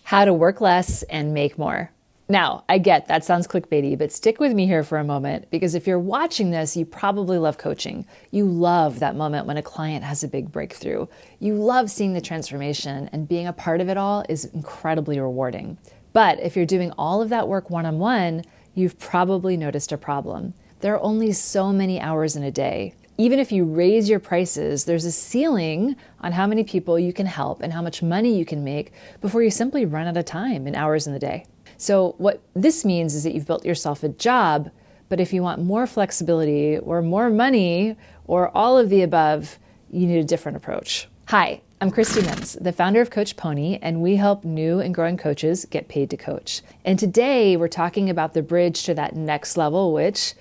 How to work less and make more. Now, I get that sounds clickbaity, but stick with me here for a moment, because if you're watching this, you probably love coaching. You love that moment when a client has a big breakthrough. You love seeing the transformation, and being a part of it all is incredibly rewarding. But if you're doing all of that work one-on-one, you've probably noticed a problem. There are only so many hours in a day. Even if you raise your prices, there's a ceiling on how many people you can help and how much money you can make before you simply run out of time and hours in the day. So what this means is that you've built yourself a job, but if you want more flexibility or more money or all of the above, you need a different approach. Hi, I'm Christie Mims, the founder of Coach Pony, and we help new and growing coaches get paid to coach. And today we're talking about the bridge to that next level, which,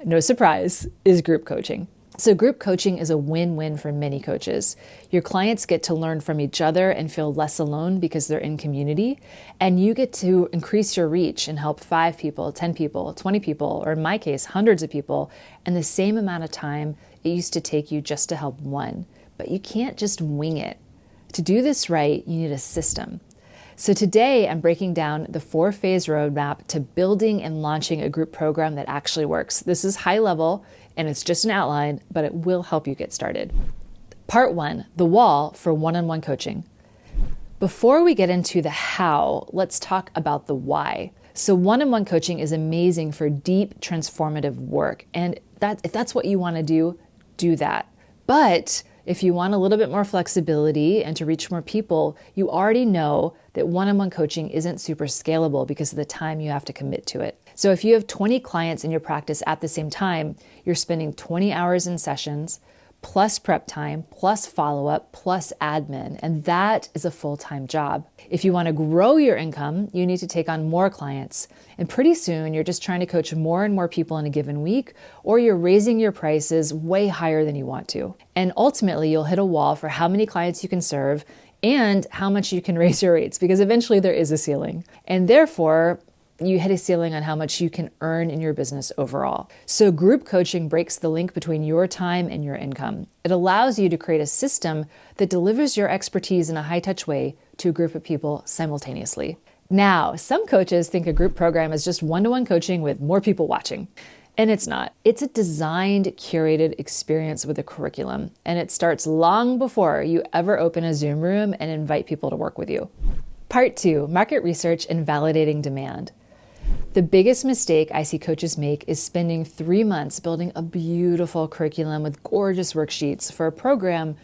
no surprise, is group coaching. So group coaching is a win-win for many coaches. Your clients get to learn from each other and feel less alone because they're in community. And you get to increase your reach and help 5 people, 10 people, 20 people, or in my case, hundreds of people, in the same amount of time it used to take you just to help one. But you can't just wing it. To do this right, you need a system. So today I'm breaking down the 4-phase roadmap to building and launching a group program that actually works. This is high level and it's just an outline, but it will help you get started. Part 1, the wall for one-on-one coaching. Before we get into the how, let's talk about the why. So one-on-one coaching is amazing for deep transformative work. And if that's what you want to do that. But if you want a little bit more flexibility and to reach more people, you already know that one-on-one coaching isn't super scalable because of the time you have to commit to it. So if you have 20 clients in your practice at the same time, you're spending 20 hours in sessions, plus prep time, plus follow-up, plus admin, and that is a full-time job. If you want to grow your income, you need to take on more clients. And pretty soon, you're just trying to coach more and more people in a given week, or you're raising your prices way higher than you want to. And ultimately, you'll hit a wall for how many clients you can serve and how much you can raise your rates, because eventually there is a ceiling. And therefore, you hit a ceiling on how much you can earn in your business overall. So group coaching breaks the link between your time and your income. It allows you to create a system that delivers your expertise in a high-touch way to a group of people simultaneously. Now, some coaches think a group program is just one-to-one coaching with more people watching. And it's not. It's a designed, curated experience with a curriculum. And it starts long before you ever open a Zoom room and invite people to work with you. Part 2, market research and validating demand. The biggest mistake I see coaches make is spending 3 months building a beautiful curriculum with gorgeous worksheets for a program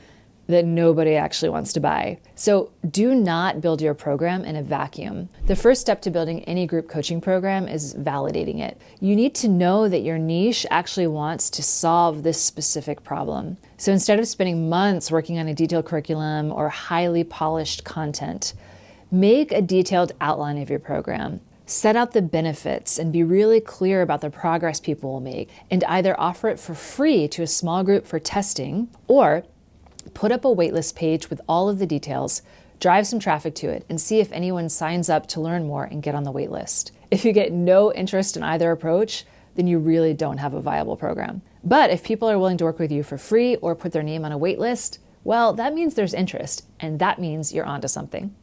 that nobody actually wants to buy. So do not build your program in a vacuum. The first step to building any group coaching program is validating it. You need to know that your niche actually wants to solve this specific problem. So instead of spending months working on a detailed curriculum or highly polished content, make a detailed outline of your program. Set out the benefits and be really clear about the progress people will make, and either offer it for free to a small group for testing or put up a waitlist page with all of the details, drive some traffic to it, and see if anyone signs up to learn more and get on the waitlist. If you get no interest in either approach, then you really don't have a viable program. But if people are willing to work with you for free or put their name on a waitlist, well, that means there's interest, and that means you're onto something.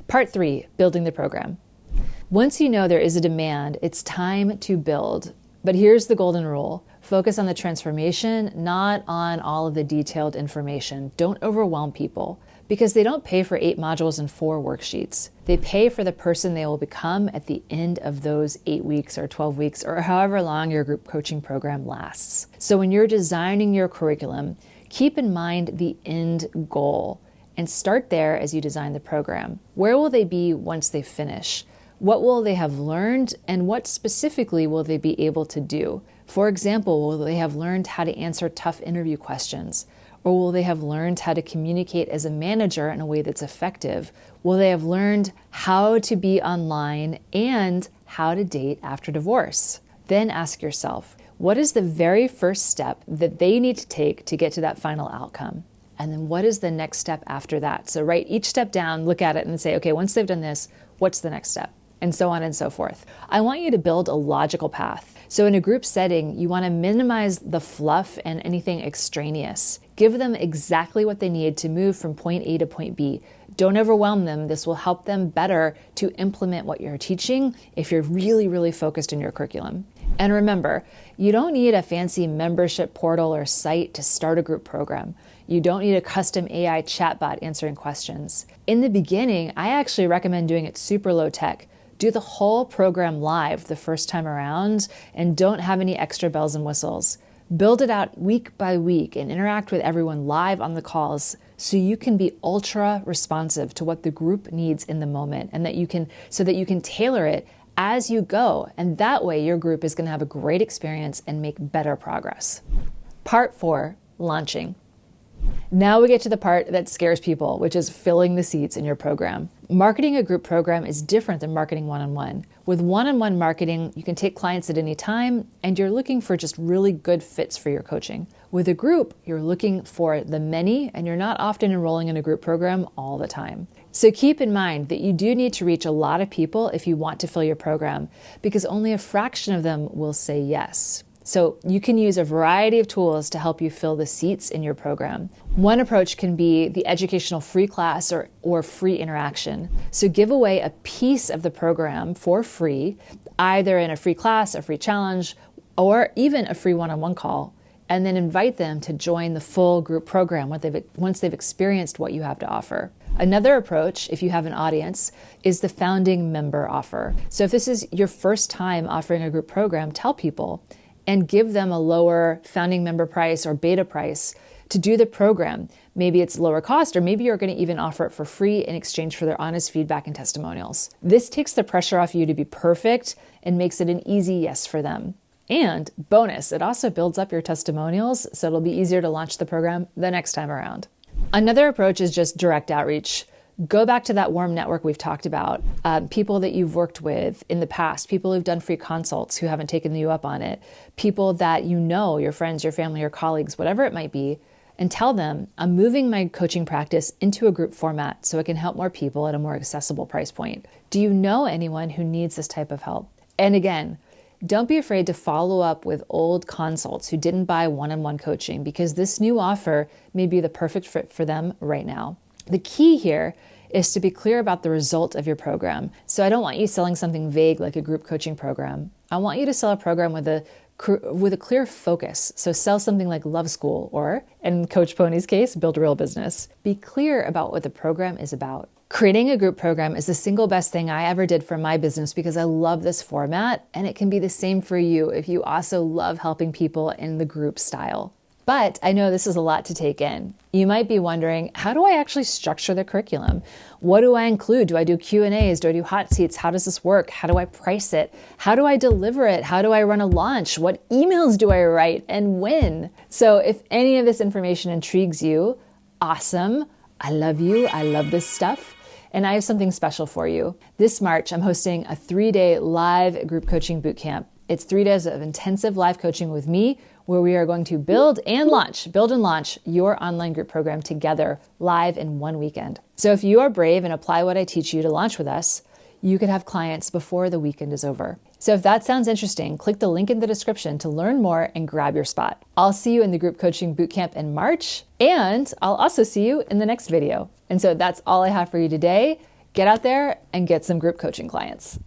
Part 3, building the program. Once you know there is a demand, it's time to build. But here's the golden rule. Focus on the transformation, not on all of the detailed information. Don't overwhelm people, because they don't pay for 8 modules and 4 worksheets. They pay for the person they will become at the end of those 8 weeks or 12 weeks or however long your group coaching program lasts. So when you're designing your curriculum, keep in mind the end goal and start there as you design the program. Where will they be once they finish? What will they have learned, and what specifically will they be able to do? For example, will they have learned how to answer tough interview questions? Or will they have learned how to communicate as a manager in a way that's effective? Will they have learned how to be online and how to date after divorce? Then ask yourself, what is the very first step that they need to take to get to that final outcome? And then what is the next step after that? So write each step down, look at it and say, okay, once they've done this, what's the next step? And so on and so forth. I want you to build a logical path. So in a group setting, you want to minimize the fluff and anything extraneous. Give them exactly what they need to move from point A to point B. Don't overwhelm them. This will help them better to implement what you're teaching if you're really, really focused in your curriculum. And remember, you don't need a fancy membership portal or site to start a group program. You don't need a custom AI chatbot answering questions. In the beginning, I actually recommend doing it super low tech. Do the whole program live the first time around and don't have any extra bells and whistles. Build it out week by week and interact with everyone live on the calls so you can be ultra responsive to what the group needs in the moment and that you can tailor it as you go. And that way your group is going to have a great experience and make better progress. Part 4, launching. Now we get to the part that scares people, which is filling the seats in your program. Marketing a group program is different than marketing one-on-one. With one-on-one marketing, you can take clients at any time, and you're looking for just really good fits for your coaching. With a group, you're looking for the many, and you're not often enrolling in a group program all the time. So keep in mind that you do need to reach a lot of people if you want to fill your program, because only a fraction of them will say yes. So you can use a variety of tools to help you fill the seats in your program. One approach can be the educational free class or free interaction. So give away a piece of the program for free, either in a free class, a free challenge, or even a free one-on-one call, and then invite them to join the full group program once they've experienced what you have to offer. Another approach, if you have an audience, is the founding member offer. So if this is your first time offering a group program, tell people and give them a lower founding member price or beta price to do the program. Maybe it's lower cost, or maybe you're going to even offer it for free in exchange for their honest feedback and testimonials. This takes the pressure off you to be perfect and makes it an easy yes for them. And bonus, it also builds up your testimonials, so it'll be easier to launch the program the next time around. Another approach is just direct outreach. Go back to that warm network we've talked about, people that you've worked with in the past, people who've done free consults who haven't taken you up on it, people that you know, your friends, your family, your colleagues, whatever it might be, and tell them, I'm moving my coaching practice into a group format so it can help more people at a more accessible price point. Do you know anyone who needs this type of help? And again, don't be afraid to follow up with old consults who didn't buy one-on-one coaching, because this new offer may be the perfect fit for them right now. The key here is to be clear about the result of your program. So I don't want you selling something vague like a group coaching program. I want you to sell a program with a clear focus. So sell something like Love School, or in Coach Pony's case, Build a Real Business. Be clear about what the program is about. Creating a group program is the single best thing I ever did for my business because I love this format, and it can be the same for you if you also love helping people in the group style. But I know this is a lot to take in. You might be wondering, how do I actually structure the curriculum? What do I include? Do I do Q&As? Do I do hot seats? How does this work? How do I price it? How do I deliver it? How do I run a launch? What emails do I write and when? So if any of this information intrigues you, awesome. I love you. I love this stuff. And I have something special for you. This March, I'm hosting a 3-day live group coaching bootcamp. It's 3 days of intensive live coaching with me, where we are going to build and launch your online group program together live in one weekend. So if you are brave and apply what I teach you to launch with us, you could have clients before the weekend is over. So if that sounds interesting, click the link in the description to learn more and grab your spot. I'll see you in the group coaching bootcamp in March, and I'll also see you in the next video. And so that's all I have for you today. Get out there and get some group coaching clients.